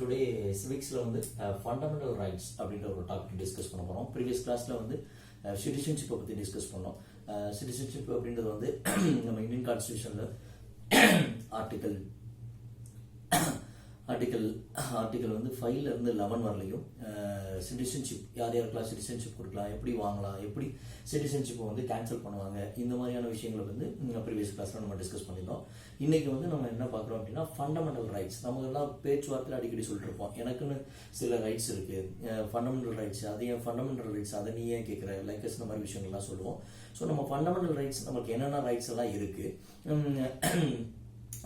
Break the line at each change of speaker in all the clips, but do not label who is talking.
Today சிவிக்ஸில் வந்து fundamental rights அப்படின்ற ஒரு டாபிக் டிஸ்கஸ் பண்ண போகிறோம். ப்ரீவியஸ் கிளாஸில் வந்து சிட்டிசன்ஷிப்பை பற்றி டிஸ்கஸ் பண்ணோம். சிட்டிசன்ஷிப் அப்படின்றது வந்து நம்ம இந்தியன் கான்ஸ்டியூஷனில் ஆர்டிக்கல் வந்து 5ல இருந்து 11 வரலையும் சிட்டிசன்ஷிப் யார் யாருக்கெல்லாம் சிட்டிசன்ஷிப் கொடுக்கலாம், எப்படி வாங்கலாம், எப்படி சிட்டிசன்ஷிப்பை வந்து கேன்சல் பண்ணுவாங்க, இந்த மாதிரியான விஷயங்களை வந்து ப்ரீவியஸ் கிளாஸில் நம்ம டிஸ்கஸ் பண்ணியிருந்தோம். இன்னைக்கு வந்து நம்ம என்ன பார்க்குறோம் அப்படின்னா ஃபண்டமெண்டல் ரைட்ஸ். நம்ம எல்லாம் பேச்சுவார்த்தையில் அடிக்கடி சொல்லிட்டு இருப்போம், எனக்குன்னு சில ரைட்ஸ் இருக்கு, ஃபண்டமெண்டல் ரைட்ஸ், அது ஏன் ஃபண்டமெண்டல் ரைட்ஸ், அதை நீ ஏன் கேட்குற, லைக்கஸ் இந்த மாதிரி விஷயங்கள்லாம் சொல்லுவோம். ஸோ நம்ம ஃபண்டமெண்டல் ரைட்ஸ் நமக்கு என்னென்ன ரைட்ஸ் எல்லாம் இருக்கு,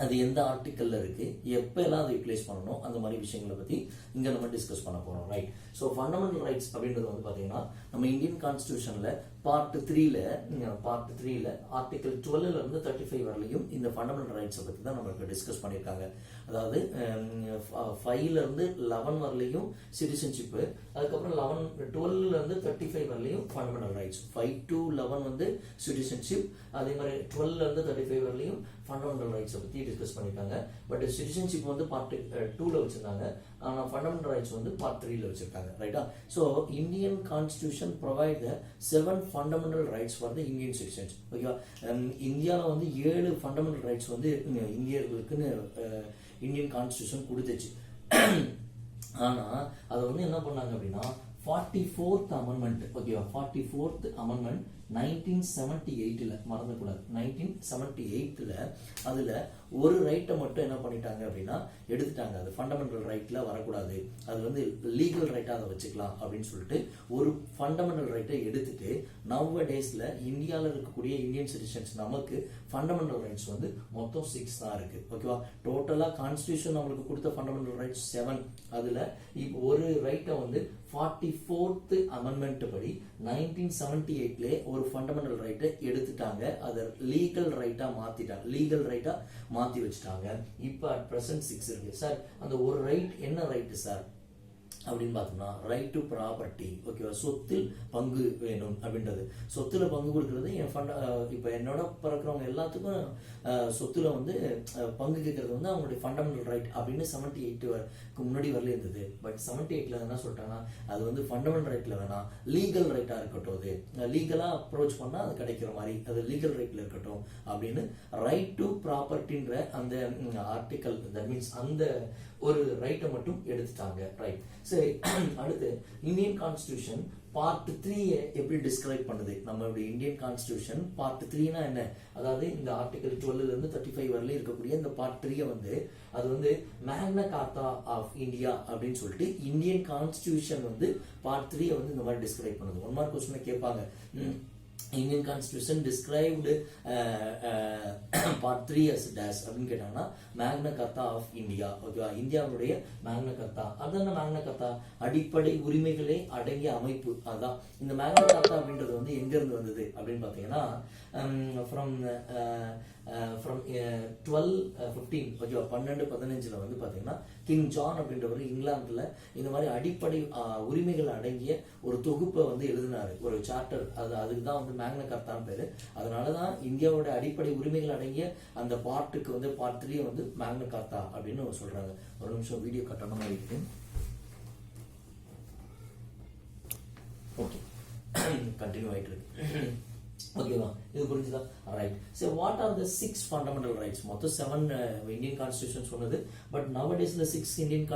அது எந்த ஆர்டிக்கல்ல இருக்கு, எப்ப எல்லாம் அதை யூட்டிலைஸ் பண்ணணும், அந்த மாதிரி விஷயங்களை பத்தி இங்க நம்ம டிஸ்கஸ் பண்ண போறோம். ரைட். ஸோ ஃபண்டமெண்டல் ரைட்ஸ் அப்படின்றது வந்து பாத்தீங்கன்னா நம்ம இந்தியன் கான்ஸ்டியூஷன்ல பார்ட் 3ல ஆர்டிகல் 12ல இருந்து 35 வரலையும் இந்த ஃபண்டமெண்டல் ரைட்ஸை பத்தி தான் நம்மளுக்கு டிஸ்கஸ் பண்ணியிருக்காங்க. அதாவது 5ல இருந்து 11 வரலையும் சிட்டிசன்ஷிப், அதுக்கப்புறம் 12ல இருந்து 35 வரலையும் ஃபண்டமெண்டல் ரைட்ஸ். 5 to 11 வந்து சிட்டிசன்ஷிப், அதே மாதிரி 12ல இருந்து 35 வரலையும் ஃபண்டமெண்டல் ரைட்ஸை பத்தி டிஸ்கஸ் பண்ணிருக்காங்க. பட் சிட்டிசன்ஷிப் வந்து பார்ட் 2ல வச்சிருந்தாங்க, ஆனா ஃபண்டமெண்டல் ரைட்ஸ் வந்து பார்ட் 3ல வச்சிருக்காங்க. ரைட்டா? So Indian constitution provide 7 fundamental rights for the Indian citizens. ஓகேவா? இந்தியாவில் வந்து 7 ஃபண்டமெண்டல் ரைட்ஸ் வந்து இந்தியர்களுக்குன்னு இந்தியன் கான்ஸ்டியூஷன் கொடுத்துச்சு. ஆனா அதை வந்து என்ன பண்ணாங்க அப்படின்னா 44th அமெண்ட்மெண்ட், ஓகேவா, 44th அமெண்ட்மெண்ட் 1978ல, மறந்துக்கூடாது, 1978ல அதுல ஒரு ரைட்டை மட்டும் என்ன பண்ணிட்டாங்க அப்படின்னா எடுத்துட்டாங்க. அது ஃபண்டமெண்டல் ரைட்ல வரக்கூடாது, அது வந்து லீகல் ரைட்டா அதை வச்சுக்கலாம் அப்படின்னு சொல்லிட்டு ஒரு ஃபண்டமெண்டல் ரைட்டை எடுத்துட்டு நவ் டேஸ்ல இந்தியாவில் இருக்கக்கூடிய இந்தியன் சிட்டிசன்ஸ் நமக்கு ஃபண்டமெண்டல் ரைட்ஸ் வந்து மொத்தம் 6 தான் இருக்கு. ஓகேவா? டோட்டலா கான்ஸ்டியூஷன் நம்மளுக்கு கொடுத்த ஃபண்டமெண்டல் ரைட்ஸ் 7. அதுல இப்போ ஒரு ரைட்டை வந்து 44th அமெண்ட்மெண்ட் படி 1978லே ஒரு ஃபண்டமெண்டல் ரைட்டை எடுத்துட்டாங்க, அதை லீகல் ரைட்டா மாத்தி வச்சுட்டாங்க. இப்ப அட் பிரசன்ட் 6 இருக்கு. சார் அந்த ஒரு ரைட் என்ன ரைட் சார் அப்படின்னு பார்த்தோம்னா ரைட் டு ப்ராப்பர்ட்டி. ஓகேவா? சொத்தில் பங்கு வேணும் அப்படின்றது. சொத்துல பங்கு கொடுக்கறது இப்ப என்னோட பிறக்கிறவங்க எல்லாத்துக்கும் சொத்துல வந்து பங்கு கேட்கறது வந்து அவங்களுடைய ஃபண்டமெண்டல் ரைட் அப்படின்னு 78க்கு முன்னாடி வரல இருந்தது. பட் 78ல என்ன சொல்லிட்டாங்கன்னா அது வந்து ஃபண்டமெண்டல் ரைட்ல வேணாம், லீகல் ரைட்டா இருக்கட்டும், அது லீகலா அப்ரோச் பண்ணா அது கிடைக்கிற மாதிரி அது லீகல் ரைட்ல இருக்கட்டும் அப்படின்னு ரைட் டு ப்ராப்பர்ட்டின்ற அந்த ஆர்டிக்கல், தட் மீன்ஸ் அந்த ஒரு ரைட்டை மட்டும் எடுத்துட்டாங்க. ரைட். சரி, அடுத்து இந்தியன் கான்ஸ்டியூஷன் பார்ட் 3 எப்படி டிஸ்கிரைப் பண்ணுது? நம்மளுடைய இந்தியன் கான்ஸ்டியூஷன் பார்ட் 3னா என்ன? அதாவது இந்த ஆர்டிகல் 12ல இருந்து 35 வரல இருக்கக்கூடிய இந்த பார்ட் 3 வந்து அது வந்து மேக்னா கார்ட்டா ஆஃப் இந்தியா அப்படின்னு சொல்லிட்டு இந்தியன் கான்ஸ்டியூஷன் வந்து பார்ட் 3 வந்து இந்த மாதிரி டிஸ்கிரைப் பண்ணுது. 1 மார்க் கொஸ்டின் கேட்பாங்க, Indian constitution described part 3 as dash அப்படின்னு கேட்டாங்கன்னா மேக்னா கார்ட்டா ஆஃப் இந்தியா. ஓகேவா? இந்தியாவுடைய மேக்னா கார்ட்டா. அதான மேக்னா கார்ட்டா, அடிப்படை உரிமைகளே அடங்கிய அமைப்பு. அதான் இந்த மேக்னா கார்ட்டா அப்படின்றது வந்து எங்க இருந்து வந்தது அப்படின்னு பாத்தீங்கன்னா ஃப்ரம் 1215, ஓகேவா, 1215ல வந்து பாத்தீங்கன்னா கிங் ஜான் அப்படின்றவர் இங்கிலாந்துல இந்த மாதிரி அடிப்படை உரிமைகள் அடங்கிய ஒரு தொகுப்பை வந்து எழுதினாரு, ஒரு சார்ட்டர். அதுக்கு தான் வந்து மேக்னா கார்ட்டான்னு பேரு. அதனாலதான் இந்தியாவோட அடிப்படை உரிமைகள் அடங்கிய அந்த பார்ட்டுக்கு வந்து பார்ட் 3 வந்து மேக்னா கார்ட்டா அப்படின்னு சொல்றாங்க. ஒரு நிமிஷம் வீடியோ கட்டணமா இருக்கு. ஓகே, கண்டினியூ ஆயிட்டு இருக்கு. ஓகேவா? இது புரிஞ்சுதா? Right. So what are the 6 fundamental rights? மொத்தம் 7 இந்தியன் கான்ஸ்டியூஷன் சொன்னது. பட் நவடேஸ்ல 6 இந்தியன்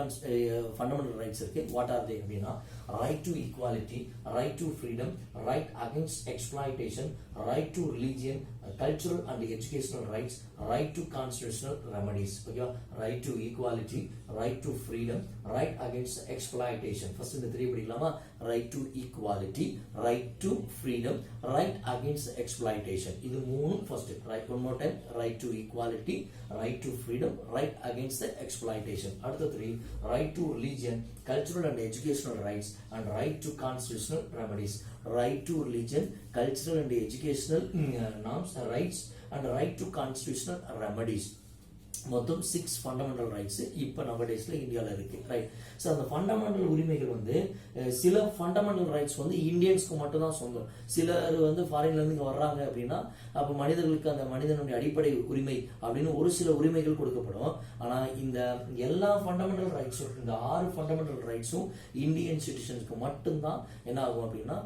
ஃபண்டமெண்டல் ரைட்ஸ் இருக்கு. வாட் ஆர் தே அப்படின்னா right to equality, right to freedom, right against exploitation, right to religion, cultural and educational rights, right to constitutional remedies. Okay, right to equality, right to freedom, right against exploitation. First இந்த 3 படிக்கலாமா? right to equality, right to freedom, right against exploitation. இது மூணு first. right, one more time. right to equality, right to freedom, right against the exploitation. அடுத்த 3 right to religion, cultural and educational rights, and right to constitutional remedies. right to religion, cultural and educational norms, rights, and right to constitutional remedies. மொத்தம் 6 fundamental rights இப்போ நம்ம டேஸ்ல இந்தியாவில் இருக்கு, right. So அந்த fundamental உரிமைகள் வந்து சில ஃபண்டமெண்டல் ரைட்ஸ் வந்து இந்தியன்ஸ்க்கு மட்டும் தான் சொந்தம். சிலர் வந்து ஃபாரின்ல இருந்து இங்க வர்றாங்க அப்படின்னா அப்போ மனிதர்களுக்கு அந்த மனிதனுடைய அடிப்படை உரிமை அப்படின்னு ஒரு சில உரிமைகள் கொடுக்கப்படும். ஆனா இந்த எல்லா ஃபண்டமெண்டல் ரைட்ஸும், இந்த 6 ஃபண்டமெண்டல் ரைட்ஸும் இந்தியன் சிட்டிசன்ஸ்க்கு மட்டும்தான் என்ன ஆகும் அப்படின்னா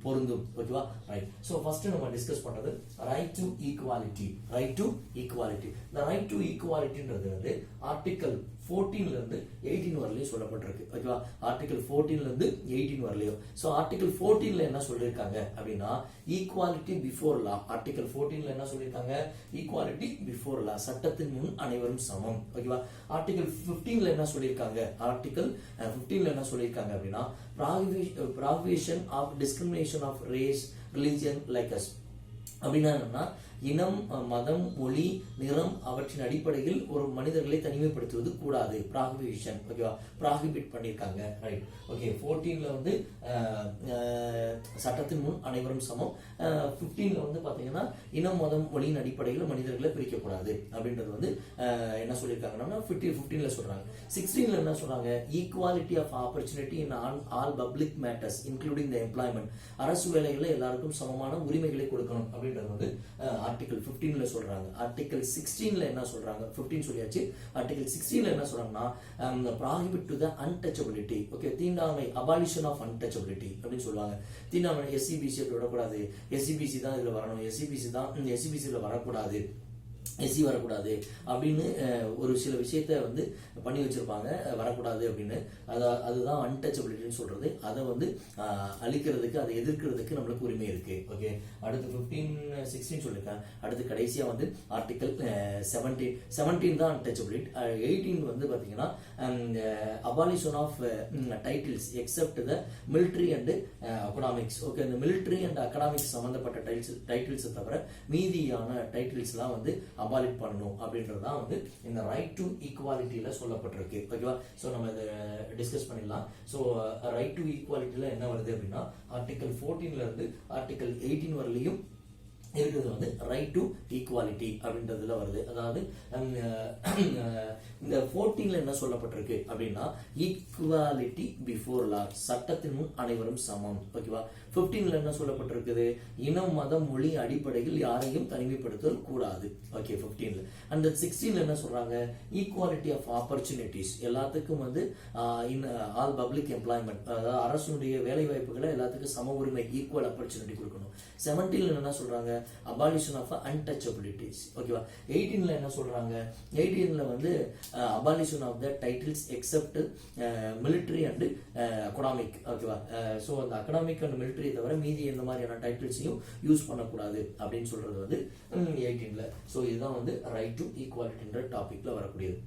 பொருந்தும். ஓகேவா, ரைட். ஸோ ஃபர்ஸ்ட் நம்ம டிஸ்கஸ் பண்றது right to equality. Right to equality. இந்த ரைட் டு ஈக்குவாலிட்டின்றது வந்து ஆர்டிகல் 14ல இருந்து 18 வரலையும் சொல்லப்பட்டிருக்கு. ஓகேவா, ஆர்டிகல் 14ல இருந்து 18 வரலையும். ஸோ ஆர்டிகல் 14ல என்ன சொல்லியிருக்காங்க அப்படின்னா ஈக்குவாலிட்டி பிஃபோர் லா. ஆர்டிகல் 14ல என்ன சொல்லியிருக்காங்க? ஈக்குவாலிட்டி பிஃபோர் லா, சட்டத்தின் முன் அனைவரும் சமம். ஓகேவா, ஆர்டிகல் 15ல என்ன சொல்லியிருக்காங்க? ஆர்டிகல் 15ல என்ன சொல்லியிருக்காங்க அப்படின்னா provision of discrimination of race, religion, like us. அப்படின்னா என்னன்னா இனம், மதம், மொழி, நிறம் அவற்றின் அடிப்படையில் ஒரு மனிதர்களை தனிமைப்படுத்துவது கூடாது. ப்ராஹிபிஷன். ஓகேவா, ப்ராஹிபிட் பண்ணியிருக்காங்க, ரைட். ஓகே, 14ல வந்து சட்டத்தின் முன் அனைவரும் சமம். 15ல வந்து பாத்தீங்கன்னா இனம், மதம், மொழியின் அடிப்படையில் மனிதர்களை பிரிக்கக்கூடாது அப்படின்றது வந்து என்ன சொல்லியிருக்காங்கன்னா 15ல சொல்றாங்க. 16ல என்ன சொல்றாங்க? Equality of opportunity in all public matters including the employment. அரசு வேலைகளை எல்லாருக்கும் சமமான உரிமைகளை கொடுக்கணும் அப்படின்றது வந்து ஆர்டிகல் 15ல சொல்றாங்க. ஆர்டிகல் 16ல என்ன சொல்றாங்க? 15 சொல்லியாச்சு. ஆர்டிகல் 16ல என்ன சொல்றாங்கன்னா prohibit to the untouchability. Okay, தீண்டாமை, அபாலிஷன் ஆஃப் அன்டச்சபிலிட்டி அப்படின்னு சொல்லுவாங்க. தீண்டாமை எஸ்சிபிசி விடக்கூடாது, எஸ்சிபிசி தான் இதுல வரணும், எஸ்சிபிசில வரக்கூடாது, எஸ்சி வரக்கூடாது அப்படின்னு ஒரு சில விஷயத்த வந்து பண்ணி வச்சிருப்பாங்க, வரக்கூடாது அப்படின்னு. அதுதான் அன்டச்சபிலிட்டின்னு சொல்றது. அதை வந்து அழிக்கிறதுக்கு, அதை எதிர்க்கிறதுக்கு நம்மளுக்கு உரிமை இருக்கு. ஓகே, அடுத்து 15, 16 சொல்லிருக்கேன். அடுத்து கடைசியா வந்து ஆர்டிகல் 17 தான் அன்டச்சபிலிட்டி. 18 வந்து பாத்தீங்கன்னா abolition of titles except the military and economics. Okay, இந்த மிலிட்ரி அண்ட் எக்கனாமிக்ஸ் சம்பந்தப்பட்ட டைட்டில்ஸ் தவிர மீதியான டைட்டில்ஸ் எல்லாம் வந்து அபாலிட் பண்ணணும் அப்படின்றது தான் வந்து இந்த ரைட் டு ஈக்குவாலிட்டியில சொல்லப்பட்டிருக்கு. ஓகேவா, சோ நம்ம இதை டிஸ்கஸ் பண்ணிடலாம். சோ ரைட் டு ஈக்குவாலிட்டியில என்ன வருது அப்படின்னா ஆர்டிகல் 14ல இருந்து ஆர்டிகல் 18 வரலையும் இருக்கிறது வந்து ரைட் டு ஈக்குவாலிட்டி அப்படின்றதுல வருது. அதாவது இந்த 14ல என்ன சொல்லப்பட்டிருக்கு அப்படின்னா ஈக்குவாலிட்டி பிஃபோர் லா, சட்டத்தின் முன் அனைவரும் சமம். ஓகேவா, 15ல என்ன சொல்லப்பட்டிருக்குது? இனம், மதம், மொழி அடிப்படையில் யாரையும் தனிமைப்படுத்தல் கூடாது. ஓகே, 15ல. அந்த 16ல என்ன சொல்றாங்க? ஈக்குவாலிட்டி ஆஃப் ஆப்பர்ச்சுனிட்டிஸ், எல்லாத்துக்கும் வந்து ஆல் பப்ளிக் எம்ப்ளாய்மெண்ட், அதாவது அரசுடைய வேலை வாய்ப்புகளை எல்லாத்துக்கும் சம உரிமை, ஈக்குவல் ஆப்பர்ச்சுனிட்டி கொடுக்கணும். 17ல என்ன சொல்றாங்க? Abolition of untouchabilities. ஓகேவா, 18ல என்ன சொல்றாங்க? 18ல வந்து abolition of the titles except military and economic. ஓகேவா, சோ அந்த எக்கனாமிக் அண்ட் மிலிட்டரி தவிர மீதி எந்த மாதிரியான டைட்டில்ஸையும் யூஸ் பண்ணக்கூடாது அப்படின்னு சொல்றது வந்து 18ல. சோ இதுதான் வந்து ரைட் டு ஈக்குவாலிட்டின்ற டாபிக்ல வரக்கூடியது.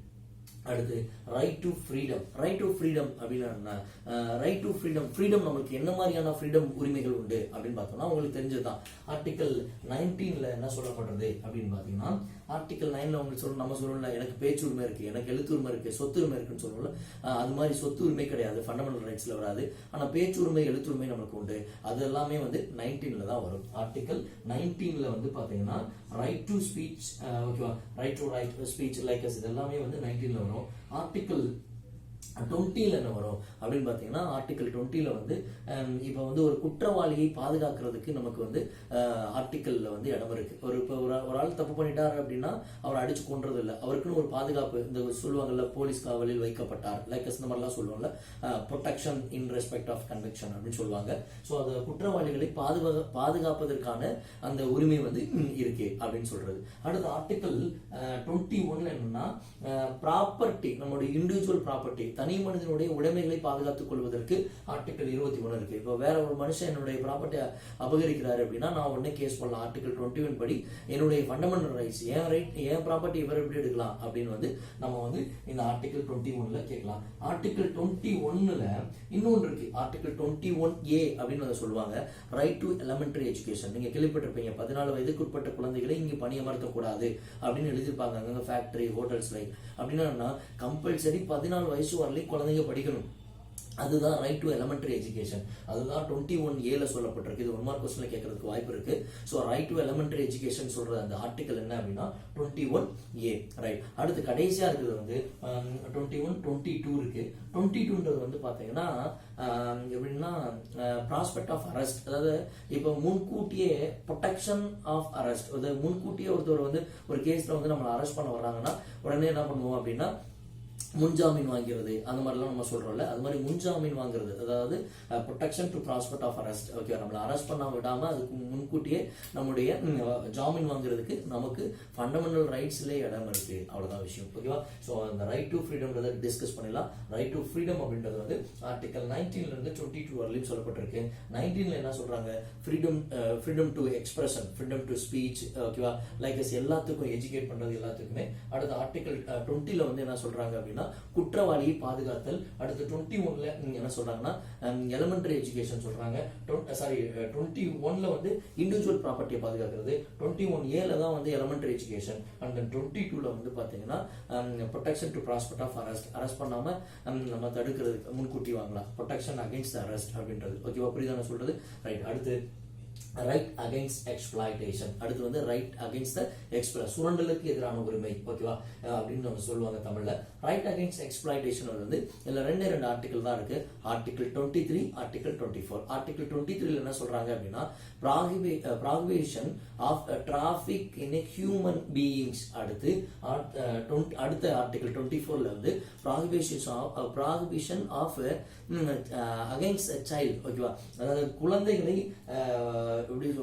அடுத்து right to freedom. Right to freedom அப்படின்னா ரைட் டு ஃப்ரீடம், ஃப்ரீடம் நம்மளுக்கு என்ன மாதிரியான ஃப்ரீடம் உரிமைகள் உண்டு அப்படின்னு பார்த்தோம்னா உங்களுக்கு தெரிஞ்சதுதான். ஆர்டிகல் 19ல என்ன சொல்லப்படுறது அப்படின்னு பாத்தீங்கன்னா ஆர்டிகல் 9ல உங்களுக்கு நம்ம சொல்லல எனக்கு பேச்சு உரிமை இருக்கு, எனக்கு எழுத்து உரிமை இருக்கு, சொத்து உரிமை இருக்குன்னு சொல்லல. அது மாதிரி சொத்து உரிமை கிடையாது, ஃபண்டமெண்டல் ரைட்ஸ்ல வராது. ஆனா பேச்சு உரிமை, எழுத்து உரிமை நமக்கு உண்டு. அது எல்லாமே வந்து 19ல தான் வரும். ஆர்டிகல் 19ல வந்து பாத்தீங்கன்னா ரைட் டு ஸ்பீச், ஓகேவா, right to speech like us, இது எல்லாமே வந்து 19ல வரும். ஆர்டிகல் 20ல என்ன வரும் அப்படின்னு பாத்தீங்கன்னா ஆர்டிகல் 20ல வந்து இப்ப வந்து ஒரு குற்றவாளியை பாதுகாக்கிறதுக்கு நமக்கு வந்து ஆர்டிகல்ல வந்து இடம் இருக்கு. ஒரு ஆள் தப்பு பண்ணிட்டார் அப்படின்னா அவரை அடிச்சு கொன்றது இல்லை, அவருக்குன்னு ஒரு பாதுகாப்பு, இந்த சொல்லுவாங்கல்ல போலீஸ் காவலில் வைக்கப்பட்டார் லைக் இந்த மாதிரிலாம் சொல்லுவாங்கல்ல, protection in respect of conviction அப்படின்னு சொல்லுவாங்க. ஸோ அந்த குற்றவாளிகளை பாதுகாப்பதற்கான அந்த உரிமை வந்து இருக்கு அப்படின்னு சொல்றது. அடுத்து ஆர்டிகல் 21ல என்னன்னா ப்ராப்பர்ட்டி, நம்மளுடைய இண்டிவிஜுவல் ப்ராப்பர்ட்டி, தனி மனிதனுடைய உடைமைகளை பாதுகாத்துக் கொள்வதற்கு ஆர்டிகல் 21 இருக்கு. இப்போ வேற ஒரு மனுஷன் என்னுடைய ப்ராப்பர்ட்டி அபகரிக்கிறாரு அப்படின்னா நான் உடனே கேஸ் பண்ணலாம். ஆர்டிகல் 21 படி என்னுடைய ஃபண்டமெண்டல் ரைட்ஸ், என் ப்ராப்பர்ட்டி இவர் எப்படி எடுக்கலாம் அப்படின்னு வந்து நம்ம வந்து இந்த ஆர்டிகல் 21ல கேட்கலாம். ஆர்டிகல் 21ல இன்னொன்று இருக்கு, ஆர்டிகல் 21A அப்படின்னு அதை சொல்லுவாங்க, ரைட் டு எலிமெண்டரி எஜுகேஷன். நீங்க கேள்விப்பட்டிருப்பீங்க, 14 வயதுக்கு உட்பட்ட குழந்தைகளை இங்க பணியமர்த்த கூடாது அப்படின்னு எழுதியிருப்பாங்க அங்க ஃபேக்டரி, ஹோட்டல்ஸ் லைக். அப்படின்னா கம்பல்சரி 14 வயசு வரலையும் குழந்தைங்க படிக்கணும். அதுதான் ரைட் டு எலிமெண்டரி எஜுகேஷன். அதுதான் 21A சொல்லப்பட்டிருக்கு. இது 1 மார்க் கொஸ்டின்ல கேட்கறதுக்கு வாய்ப்பு இருக்கு. So right to elementary education சொல்ற அந்த ஆர்டிகல் என்ன அப்படின்னா 21A. ரைட். அடுத்து கடைசியா இருக்கிறது வந்து 21, 22 இருக்கு. 22ன்றது வந்து பாத்தீங்கன்னா எப்படின்னா ப்ராஸ்பெக்ட் ஆஃப் அரெஸ்ட். அதாவது இப்போ முன்கூட்டியே ப்ரொடெக்ஷன் ஆஃப் அரெஸ்ட். அதாவது முன்கூட்டியே ஒருத்தர் வந்து ஒரு கேஸ்ல வந்து நம்மளை அரெஸ்ட் பண்ண வர்றாங்கன்னா உடனே என்ன பண்ணுவோம் அப்படின்னா முன்ஜாமீன் வாங்கிறது, அந்த மாதிரிலாம் நம்ம சொல்றோம்ல, அது மாதிரி முன்ஜாமீன் வாங்குறது, அதாவது protection to prospect of arrest. Okay, நம்மளை அரெஸ்ட் பண்ண விடாம அதுக்கு முன்கூட்டியே நம்முடைய ஜாமீன் வாங்குறதுக்கு நமக்கு ஃபண்டமெண்டல் ரைட்ஸ்லேயே இடம் இருக்கு. அவ்வளவுதான் விஷயம். ஓகேவா? ஸோ அந்த ரைட் டு ஃப்ரீடம்ன்றதை டிஸ்கஸ் பண்ணிடலாம். ரைட் டு ஃப்ரீடம் அப்படின்றது வந்து ஆர்டிகல் 19ல இருந்து 22 வரலையும் சொல்லப்பட்டிருக்கு. 19ல என்ன சொல்றாங்க? Freedom to expression, freedom to speech. ஓகேவா? லைக் எல்லாத்துக்கும் எஜுகேட் பண்றது எல்லாத்துக்குமே. அடுத்த ஆர்டிகல் 20ல வந்து என்ன சொல்றாங்க அப்படின்னா குற்றவாளியை பாதுகாத்தல். அடுத்து 21ல என்ன சொல்றாங்கன்னா எலிமெண்டரி எஜுகேஷன் சொல்றாங்க. 21ல வந்து இண்டிவிஜுவல் ப்ராப்பர்ட்டியை பாதுகாக்கிறது. 21Aல தான் வந்து எலிமெண்டரி எஜுகேஷன். அண்ட் 22ல வந்து பாத்தீங்கன்னா protection to prospect of arrest பண்ணாம நம்ம தடுக்கிறது, முன்கூட்டி வாங்கலாம். ப்ரொடெக்ஷன் அகைன்ஸ்ட் அரெஸ்ட் அப்படின்றது. ஓகேவா? புரியுதான சொல்றது? ரைட். அடுத்து ரைட் அகைன்ஸ்ட் எக்ஸ்பிளாய்டேஷன். அடுத்து வந்து ரைட் அகைன்ஸ்ட் சுரண்டலுக்கு எதிரான உரிமை. ஓகேவா? அப்படின்னு நம்ம சொல்லுவாங்க தமிழ்ல. ரைட் அகைன்ஸ்ட் எக்ஸ்பிளாய்டேஷன் வந்து இதுல ரெண்டு ஆர்டிகல் தான் இருக்கு. Article 23, article 24. ஆர்டிகல் 23ல என்ன சொல்றாங்க அப்படின்னா prohibition of traffic in human beings. அடுத்த ஆர்டிகல் 24ல வந்து ப்ராஹிபிஷன் ஆஃப் அகைன்ஸ்ட் சைல்ட். ஓகேவா? அதாவது குழந்தைகளை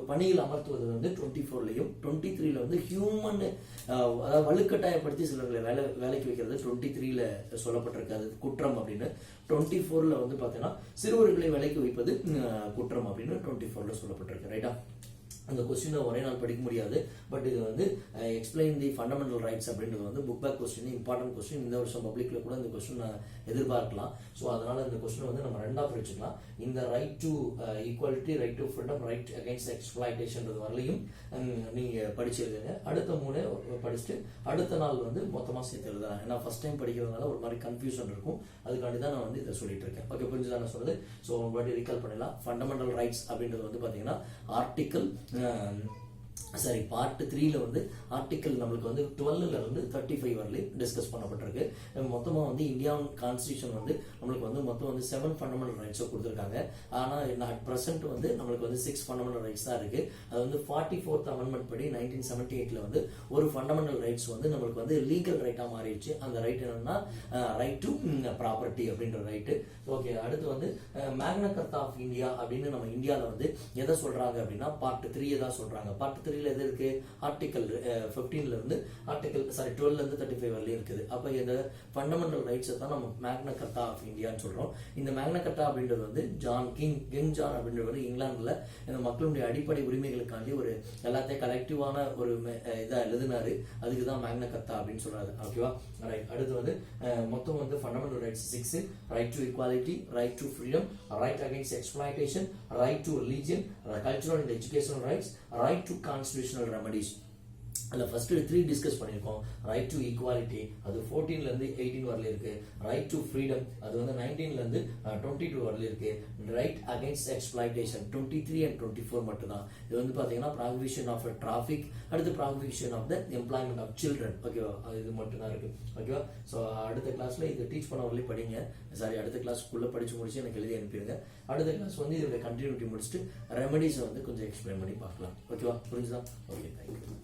பணியில் அமர்த்துவது வந்து 24லயும், 23ல வந்து ஹியூமன் அதாவது வலுக்கட்டாயப்படுத்தி சிலர்களை வேலைக்கு வைக்கிறது 23ல சொல்லப்பட்டிருக்காது குற்றம் அப்படின்னு. 24ல வந்து பாத்தீங்கன்னா சிறுவர்களை வேலைக்கு வைப்பது குற்றம் அப்படின்னு 24ல சொல்லப்பட்டிருக்கு. ரைட்டா? அந்த கொஸ்டினை ஒரே நாள் படிக்க முடியாது. பட் இது வந்து எக்ஸ்பிளைன் தி ஃபண்டமெண்டல் ரைட்ஸ் அப்படின்றது வந்து book back question, important question. இந்த வருஷம் பப்ளிக்ல கூட இந்த கொஸ்டின் எதிர்பார்க்கலாம். ஸோ அதனால இந்த கொஸ்டின் வந்து நம்ம ரெண்டா பிரிச்சுக்கலாம். இந்த right to equality, right to freedom, right against exploitation வரலையும் நீங்க படிச்சிருக்கீங்க. அடுத்த 3 படிச்சுட்டு அடுத்த நாள் வந்து மொத்தமா சேர்த்து எழுதலாம். ஏன்னா ஃபர்ஸ்ட் டைம் படிக்கிறதுனால ஒரு மாதிரி கன்ஃபியூஷன் இருக்கும். அதுக்காண்டி தான் நான் வந்து இதை சொல்லிட்டு இருக்கேன். ஓகே, புரிஞ்சுதான் நான் சொல்றது? ஸோ ஒரு ரீகால் பண்ணலாம். ஃபண்டமெண்டல் ரைட்ஸ் அப்படின்றது வந்து பாத்தீங்கன்னா ஆர்டிகல் பார்ட் 3ல வந்து ஆர்டிகல் நம்மளுக்கு வந்து 12ல இருந்து 35 வரலையும் டிஸ்கஸ் பண்ணப்பட்டிருக்கு. மொத்தமா வந்து இந்தியன் கான்ஸ்டிடியூஷன் வந்து நம்மளுக்கு வந்து மொத்தம் வந்து 7 ஃபண்டமெண்டல் ரைட்ஸை கொடுத்துருக்காங்க. ஆனா அட் பிரசன்ட் வந்து நம்மளுக்கு வந்து 6 ஃபண்டமெண்டல் ரைட்ஸ் தான் இருக்கு. அது வந்து 44th அமெண்ட்மெண்ட் படி 1978ல வந்து ஒரு ஃபண்டமெண்டல் ரைட்ஸ் வந்து நம்மளுக்கு வந்து லீகல் ரைட்டா மாறிடுச்சு. அந்த ரைட் என்னன்னா ரைட் டு ப்ராப்பர்ட்டி அப்படின்ற ரைட்டு. ஓகே, அடுத்து வந்து மேக்னா கார்ட்டா ஆஃப் இந்தியா அப்படின்னு நம்ம இந்தியாவில் வந்து எதை சொல்றாங்க அப்படின்னா பார்ட் 3 தான் சொல்றாங்க. பார்ட் 3ல எது இருக்கு? ஆர்டிகல் 15ல இருந்து 12ல இருந்து 35 வரலையும் இருக்குது. அப்ப இந்த ஃபண்டமெண்டல் ரைட்ஸ் தான் நம்ம மேக்னா கார்ட்டா ஆஃப் இந்தியான்னு சொல்றோம். இந்த மேக்னா கார்ட்டா அப்படின்றது வந்து கிங் ஜான் அப்படின்றவர் இங்கிலாந்துல இந்த மக்களுடைய அடிப்படை உரிமைகளுக்காண்டி ஒரு எல்லாத்தையும் கலெக்டிவான ஒரு இதா எழுதினாரு. அதுக்கு தான் மேக்னா கார்ட்டா அப்படின்னு சொல்றாரு. ஓகேவா? ரைட். அடுத்து வந்து மொத்தம் வந்து fundamental rights 6. Right to equality, right to freedom, right against exploitation, right to religion, cultural and educational rights, right to constitutional remedies. அதில் ஃபர்ஸ்ட் 3 டிஸ்கஸ் பண்ணியிருக்கோம். ரைட் டு ஈக்குவாலிட்டி அது 14ல இருந்து 18 வரல இருக்கு. ரைட் டு ஃப்ரீடம் அது வந்து 19ல இருந்து 22 வரல இருக்கு. ரைட் அகைன்ஸ்ட் எக்ஸ்பிளாய்டேஷன் 23 and 24 மட்டும் தான். இது வந்து பாத்தீங்கன்னா ப்ராஹிபிஷன் ஆஃப் டிராஃபிக், அடுத்து prohibition of the employment of children. ஓகேவா? இது மட்டும் தான் இருக்கு. ஓகேவா? ஸோ அடுத்த கிளாஸ்ல இது டீச் பண்ண வரலையும் படிங்க. அடுத்த கிளாஸ்க்குள்ள படிச்சு முடிச்சு எனக்கு எழுதி அனுப்பிடுங்க. அடுத்த கிளாஸ் வந்து இதோட கண்டினியூட்டி முடிச்சுட்டு ரெமடிஸை வந்து கொஞ்சம் எக்ஸ்பிளைன் பண்ணி பார்க்கலாம். ஓகேவா? புரிஞ்சுதான்? Okay, thank you.